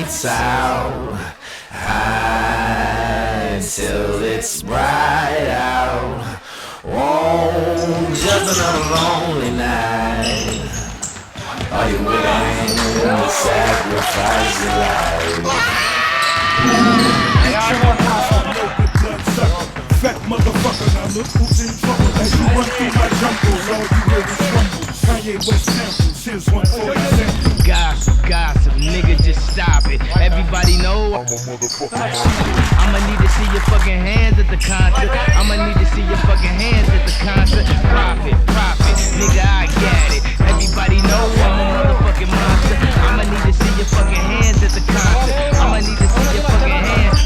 lights out, high till it's bright out. Oh, just another lonely night. Are you willing to sacrifice your life? Fat motherfucker, now look who's in trouble. As you run through my jungle, all you hear is rumble. Kanye West samples, here's 140 Gossip, nigga, just stop it. Everybody know I'm a motherfucking monster. I'ma need to see your fucking hands at the concert. I'ma need to see your fucking hands at the concert. Profit, nigga, I got it. Everybody know I'm a motherfucking monster. I'ma need to see your fucking hands at the concert. I'ma need to see your fucking hands.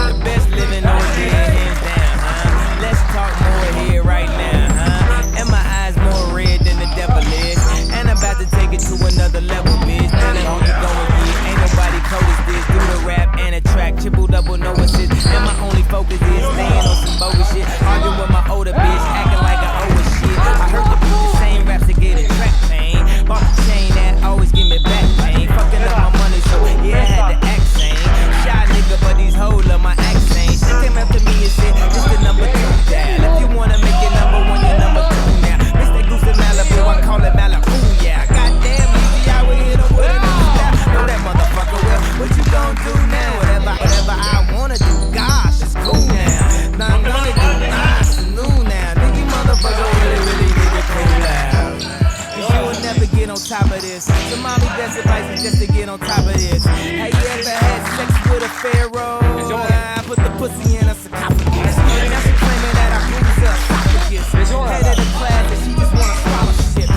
The best living on here, hands down, huh? Let's talk more here right now, huh? And my eyes more red than the devil is. And I'm about to take it to another level, bitch. Tell it on the go again. Ain't nobody cold as this. Do the rap and a track, triple double, no assist. And my only focus is staying on some bogus shit. Arguing with my older bitch, acting like I owe her shit. I heard the beat, the same raps to get a track pain. Bought the chain that always give me back pain. Fucking up my money, so yeah, I had to act sane. Shy nigga, but these hoes love my accent. She came up to me and said, this the number 2 dial. If you wanna make it number 1, you're number 2 now. Mr. Goose in Malibu, I call it Malibu, yeah. Goddamn, easy, I would hit him with a new style. Know that motherfucker well, what you gon' do now? Whatever I wanna do, gosh, it's cool now. Now I'm gonna do nice and new now. Nigga, motherfucker really need to cool out. You will never get on top of this. So mommy, best advice is just to get on top of this. Have you ever had sex with a pharaoh? I put the pussy in a sarcophagus. Now she claiming that I bruised her esophagus. Head of the class and she just want a scholarship.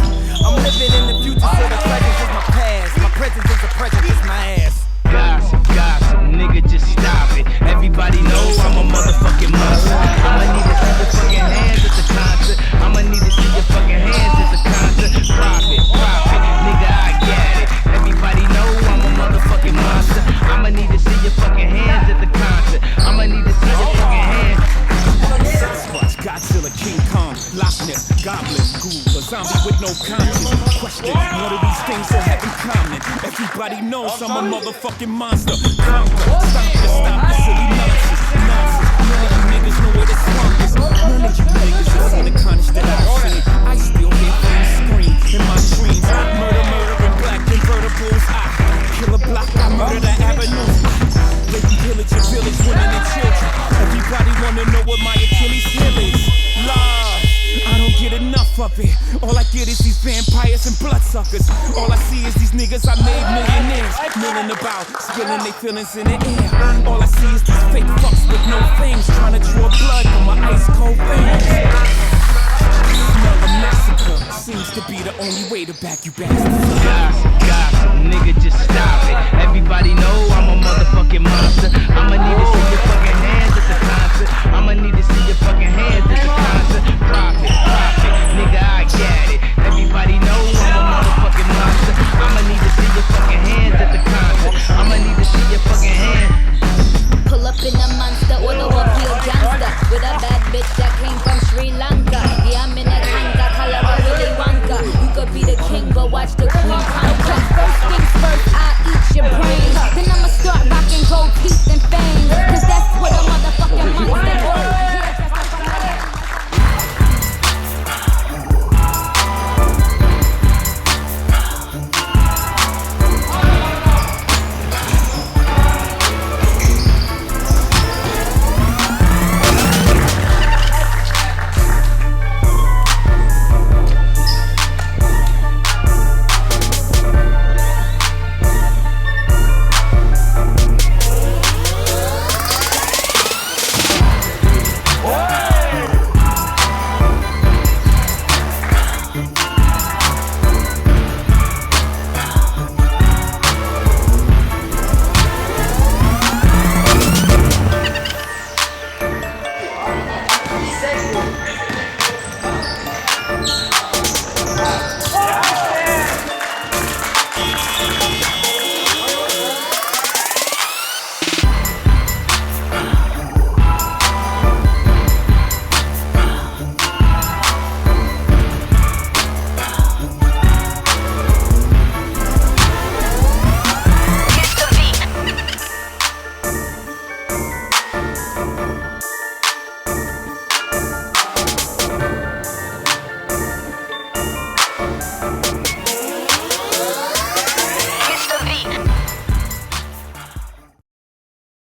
I'm living in the future, so the present is my past. My present is the present, is my ass. Gossip, nigga, just stop it. Everybody know I'm a motherfucking monster. I'ma need to see your fucking hands at the concert. I'ma need to see your fucking hands at the concert. Profit, nigga, I got it. Everybody know I'm a motherfucking monster. I'ma need to see your fucking hands at the concert. I'ma need to see your fucking hands. Sasquatch, Godzilla, King Kong, Loch Ness, Goblin, Ghoul, a zombie with no conscience. Question, what do these things all have in common? Everybody knows I'm a motherfucking monster. Conquer, stop the silly nonsense. None of you niggas know where the swamp is. None of you niggas have seen the carnage that I've seen. I still hear things scream in my dreams. Murder in black convertibles. I kill a block, I murder the avenues. They pillage your village, women and children. Everybody wanna know what my Achilles heel is. Love, I don't get enough of it. All I get is these vampires and bloodsuckers. All I see is these niggas I made millionaires. Milling about, spilling their feelings in the air. All I see is these fake fucks with no fangs, trying to draw blood from my ice cold veins. Smell a massacre seems to be the only way to back you bastards. Gossip, nigga, just stop it. Everybody know I'm a motherfucking